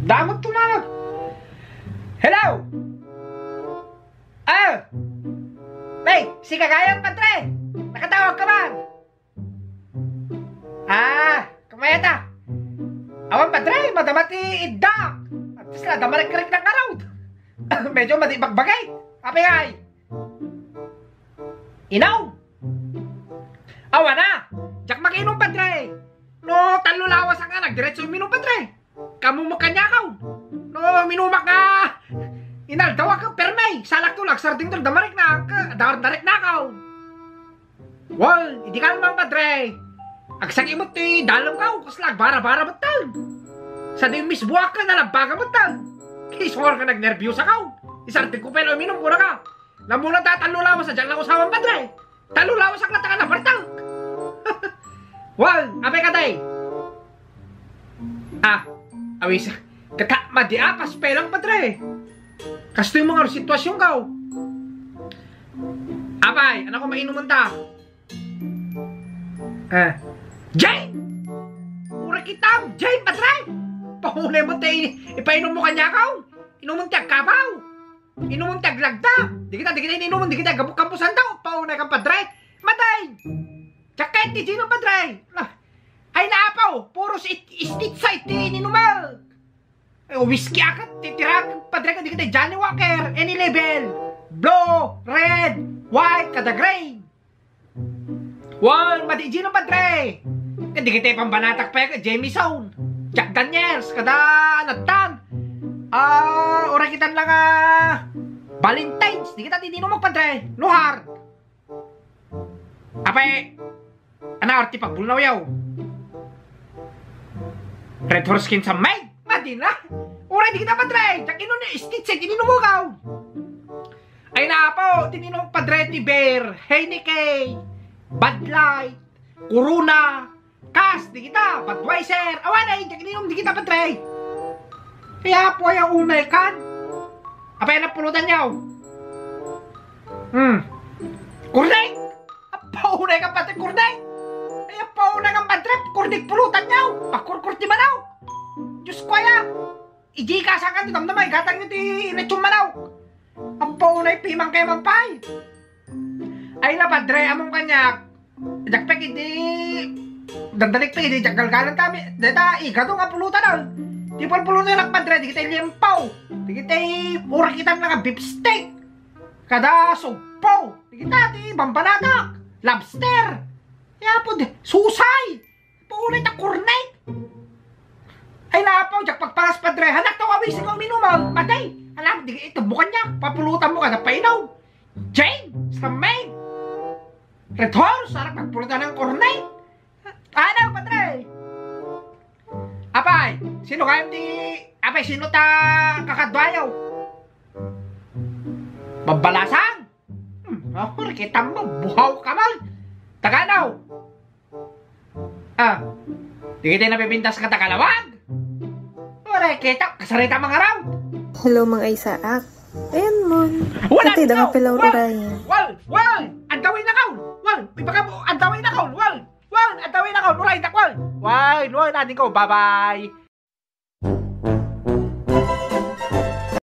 Damot tumawag. Hello? Hey, si Kagayang Padre. Nakatawag ka ba? Kamayata. Awan Padre, madamati iddak. At sila, damarik-rik ng araw. Medyo madibagbagay. Apay. Inaw. Awa na. Diyak makinom Padre. No, talulawas ang anak. Diretso minum Padre. Kamu mo kanyakaw. No, minumak nga. Inaldawa ka permay. Salak tulak. Sarding tol damarik na. Darik na kaw. Wal, hindi ka naman Padre. Agsang imot dalam kaw. Kaslag bara-bara batal. Sa di misbuak ka na lambaga batal. Kisor ka nagnervyusa kaw. Isarting ko pero minum ko na ka. Namuna tatalulawas sa dyan lang usawan Padre. Talulawas ang latakan na bartal. Wal, apay ka tay. Awis, kata madiapas pelang Padre. Kasto yung mga sitwasyon kaw. Apay, anak ko mainuman ta. Jane! Pura kitam, Jane Padre! Pahulay mo tayo, ipainom mo kanya kaw. Inuman tiyag kabaw. Inuman tiyag lagda. Di kita inuman, di kita kampusan daw. Paunay kang Padre. Matay! Jacket ni Gino Padre. Ay naapaw, puro istit sa ininumal. Whiskey akat, titirang Padre ka, di kita Johnny Walker, any level. Blue, red, white, kada gray. Wal, mati Gino Padre. Hindi kita pambanatak pa ka, Jamie Sound, Jack Daniels, kada natan. Ora kita lang Valentine's, di kita tininom Padre. No hard. Apay, arti pagbulnaw yaw. Red horse skin sa may, mati na. Ora di kita Padre, Jack ino na stitch, tininom mo kaw. Ay naapaw, tininom Padre ti Bear, Heineken, Bud Light, Corona, Cass, di kita, Budweiser, awanay, ininom di kita Padre. Kaya po yung unay kan. Apay na pulutan niyaw. Kurnik! Paunay ka Padre, kurnik! Kaya paunay kang Padre, kurnik pulutan niyaw. Pakurkur ti manaw. Diyos ko ya. Iji ka sa kan, damdamay, gatang nyo ti inetsyung manaw. Ang paunay pimang kay mampay. Ay na Padre, among kanyak. Jakpek hindi dandalik pa hindi jagalgalan kami. Deta igado nga pulutan na. Di pulutan lang Padre, di kita limpaw. Di kita mura kita nga beef steak. Kada sugpaw. Di kita di bambanatak. Lobster. Kaya po di susay. Paunay ta kurnet. Ay napaw jak pagparas Padre. Hanak tawawis ng minumang. Matay. Alam di ito bukan niya. Papulutan mo kada painaw. Jane. Sa main. Red horse, sarap magpulutan ng kornay. Ano, Padre? Apay, sino kayo apay, sino ta kakadwayaw? Mabalasang? Kita mo, buhaw ka man. Taganaw? Di kita napipintas ka tagalawag? Ore, kita, kasarita mga raw. Hello, mga Isaac. Ayan mo. Wala Pati na daw pilaw urayan. Wal! Antawin na kaw! Wal! Ipaka mo, antawin na kaw! Wal! Antawin na kaw! Nuray na kaw! Wal! Natin ko, bye-bye!